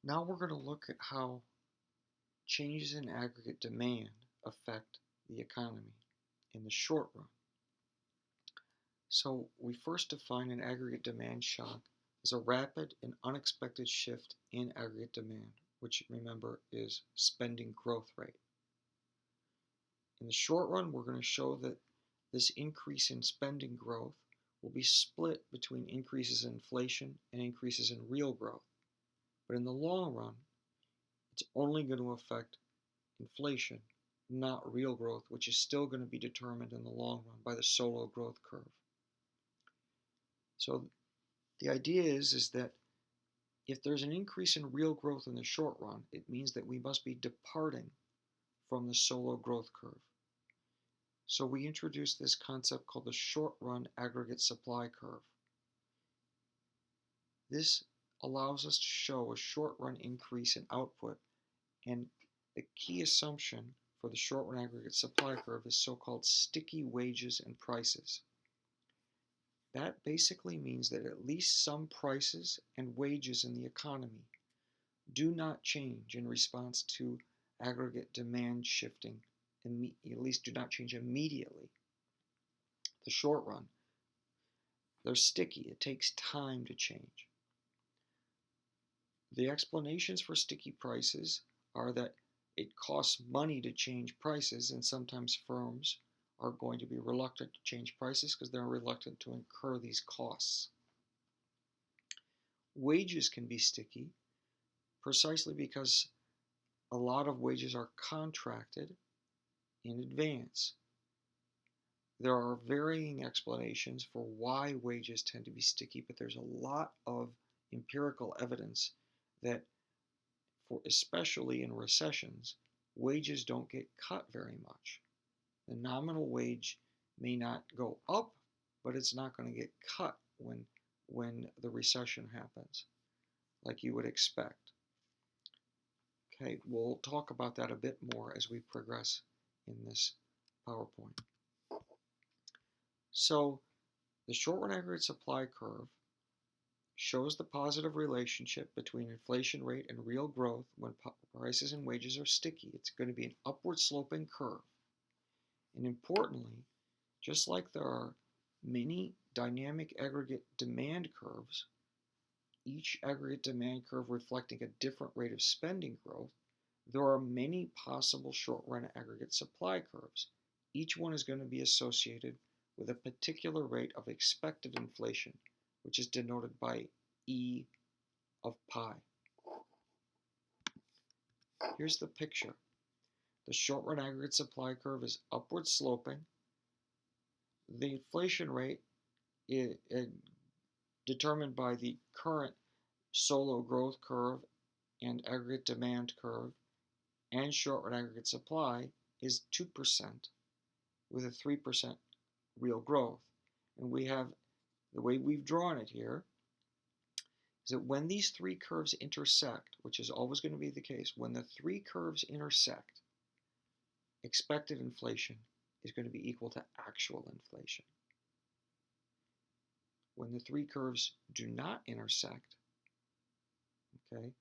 Now we're going to look at how changes in aggregate demand affect the economy in the short run. So we first define an aggregate demand shock as a rapid and unexpected shift in aggregate demand, which remember is spending growth rate. In the short run, we're going to show that this increase in spending growth will be split between increases in inflation and increases in real growth. But in the long run, it's only going to affect inflation, not real growth, which is still going to be determined in the long run by the Solow growth curve. So the idea is that if there's an increase in real growth in the short run, it means that we must be departing from the Solow growth curve. So we introduced this concept called the short-run aggregate supply curve. This allows us to show a short-run increase in output, and the key assumption for the short-run aggregate supply curve is so-called sticky wages and prices. That basically means that at least some prices and wages in the economy do not change in response to aggregate demand shifting, at least do not change immediately. The short run, they're sticky. It takes time to change. The explanations for sticky prices are that it costs money to change prices, and sometimes firms are going to be reluctant to change prices because they're reluctant to incur these costs. Wages can be sticky precisely because a lot of wages are contracted in advance. There are varying explanations for why wages tend to be sticky, but there's a lot of empirical evidence that, especially in recessions, wages don't get cut very much. The nominal wage may not go up, but it's not going to get cut when the recession happens, like you would expect. Okay, we'll talk about that a bit more as we progress in this PowerPoint. So the short-run aggregate supply curve shows the positive relationship between inflation rate and real growth when prices and wages are sticky. It's going to be an upward sloping curve. And importantly, just like there are many dynamic aggregate demand curves, each aggregate demand curve reflecting a different rate of spending growth, there are many possible short-run aggregate supply curves. Each one is going to be associated with a particular rate of expected inflation, which is denoted by E of pi. Here's the picture. The short-run aggregate supply curve is upward sloping. The inflation rate is determined by the current Solow growth curve and aggregate demand curve, and short-run aggregate supply is 2% with a 3% real growth. And we have, the way we've drawn it here, is that when these three curves intersect, which is always going to be the case, when the three curves intersect, expected inflation is going to be equal to actual inflation. When the three curves do not intersect, okay,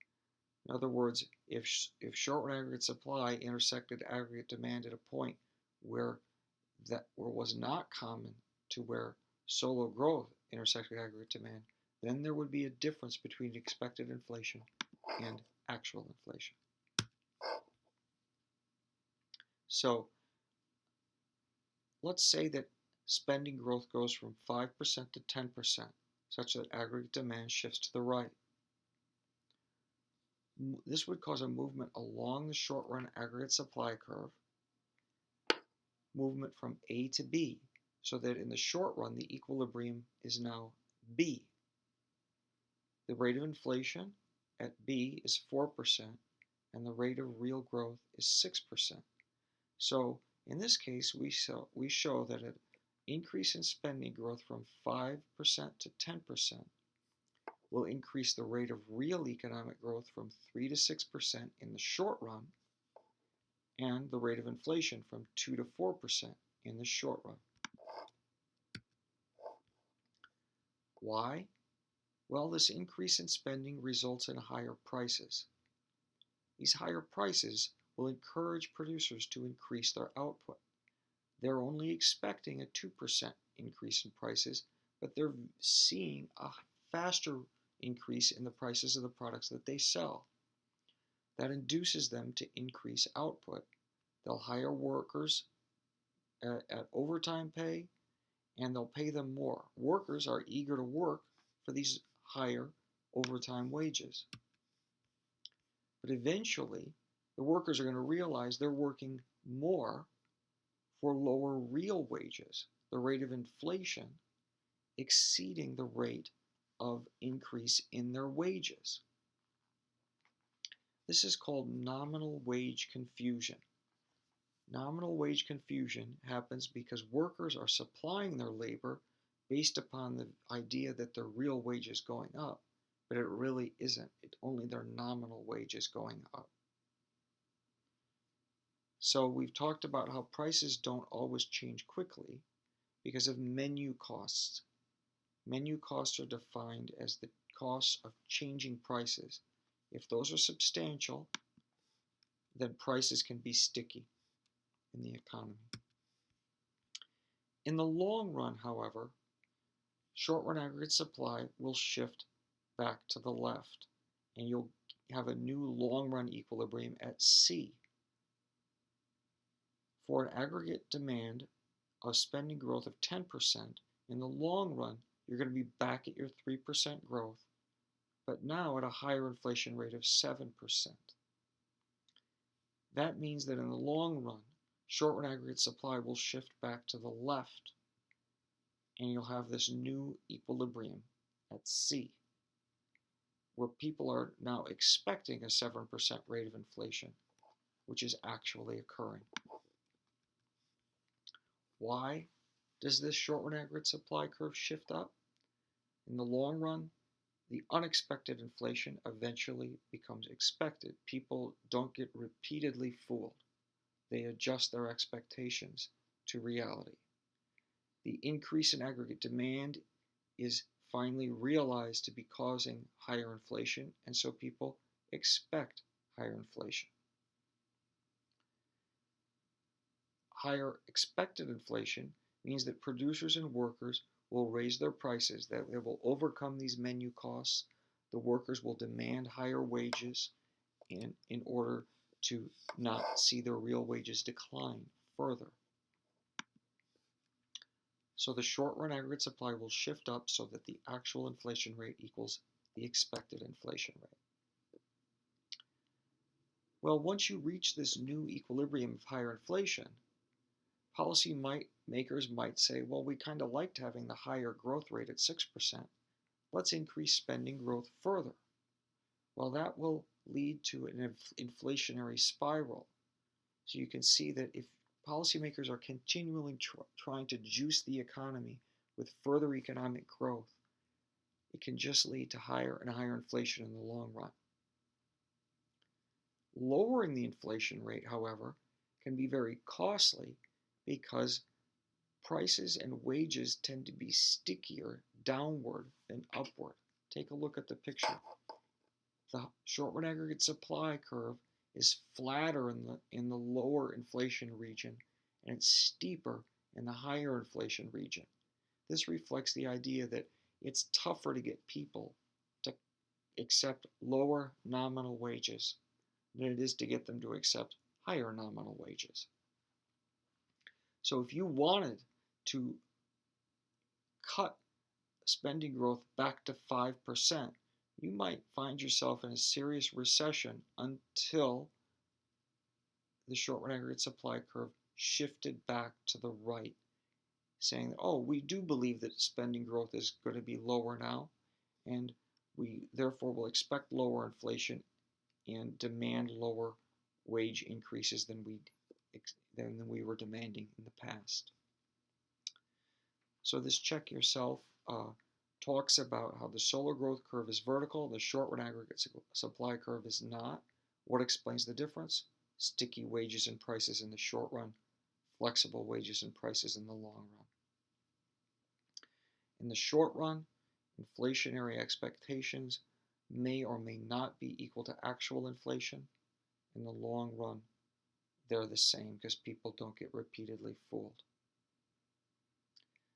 in other words, if short-run aggregate supply intersected aggregate demand at a point where was not common to where Solow growth intersected aggregate demand, then there would be a difference between expected inflation and actual inflation. So let's say that spending growth goes from 5% to 10%, such that aggregate demand shifts to the right. This would cause a movement along the short-run aggregate supply curve, movement from A to B, so that in the short run, the equilibrium is now B. The rate of inflation at B is 4%, and the rate of real growth is 6%. So in this case, we show that an increase in spending growth from 5% to 10% will increase the rate of real economic growth from 3 to 6% in the short run, and the rate of inflation from 2 to 4% in the short run. Why? Well, this increase in spending results in higher prices. These higher prices will encourage producers to increase their output. They're only expecting a 2% increase in prices, but they're seeing a faster increase in the prices of the products that they sell. That induces them to increase output. They'll hire workers at overtime pay, and they'll pay them more. Workers are eager to work for these higher overtime wages. But eventually, the workers are going to realize they're working more for lower real wages, the rate of inflation exceeding the rate of increase in their wages. This is called nominal wage confusion. Nominal wage confusion happens because workers are supplying their labor based upon the idea that their real wage is going up, but it really isn't. It's only their nominal wage is going up. So we've talked about how prices don't always change quickly because of menu costs. Menu costs are defined as the costs of changing prices. If those are substantial, then prices can be sticky in the economy. In the long run, however, short-run aggregate supply will shift back to the left, and you'll have a new long-run equilibrium at C. For an aggregate demand of spending growth of 10%, in the long run, you're going to be back at your 3% growth, but now at a higher inflation rate of 7%. That means that in the long run, short-run aggregate supply will shift back to the left, and you'll have this new equilibrium at C, where people are now expecting a 7% rate of inflation, which is actually occurring. Why does this short-run aggregate supply curve shift up? In the long run, the unexpected inflation eventually becomes expected. People don't get repeatedly fooled. They adjust their expectations to reality. The increase in aggregate demand is finally realized to be causing higher inflation, and so people expect higher inflation. Higher expected inflation means that producers and workers will raise their prices, that they will overcome these menu costs. The workers will demand higher wages in order to not see their real wages decline further. So the short-run aggregate supply will shift up so that the actual inflation rate equals the expected inflation rate. Well, once you reach this new equilibrium of higher inflation, policy makers might say, well, we kind of liked having the higher growth rate at 6%. Let's increase spending growth further. Well, that will lead to an inflationary spiral. So you can see that if policymakers are continually trying to juice the economy with further economic growth, it can just lead to higher and higher inflation in the long run. Lowering the inflation rate, however, can be very costly because prices and wages tend to be stickier downward than upward. Take a look at the picture. The short-run aggregate supply curve is flatter in the lower inflation region, and it's steeper in the higher inflation region. This reflects the idea that it's tougher to get people to accept lower nominal wages than it is to get them to accept higher nominal wages. So if you wanted to cut spending growth back to 5%, you might find yourself in a serious recession until the short-run aggregate supply curve shifted back to the right, saying that, oh, we do believe that spending growth is going to be lower now, and we therefore will expect lower inflation and demand lower wage increases than we were demanding in the past. So this check yourself talks about how the solar growth curve is vertical, the short-run aggregate supply curve is not. What explains the difference? Sticky wages and prices in the short run, flexible wages and prices in the long run. In the short run, inflationary expectations may or may not be equal to actual inflation. In the long run, they're the same because people don't get repeatedly fooled.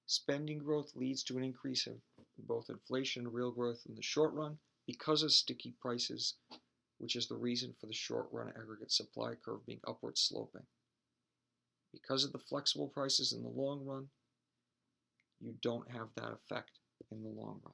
Spending growth leads to an increase in both inflation and real growth in the short run because of sticky prices, which is the reason for the short run aggregate supply curve being upward sloping. Because of the flexible prices in the long run, you don't have that effect in the long run.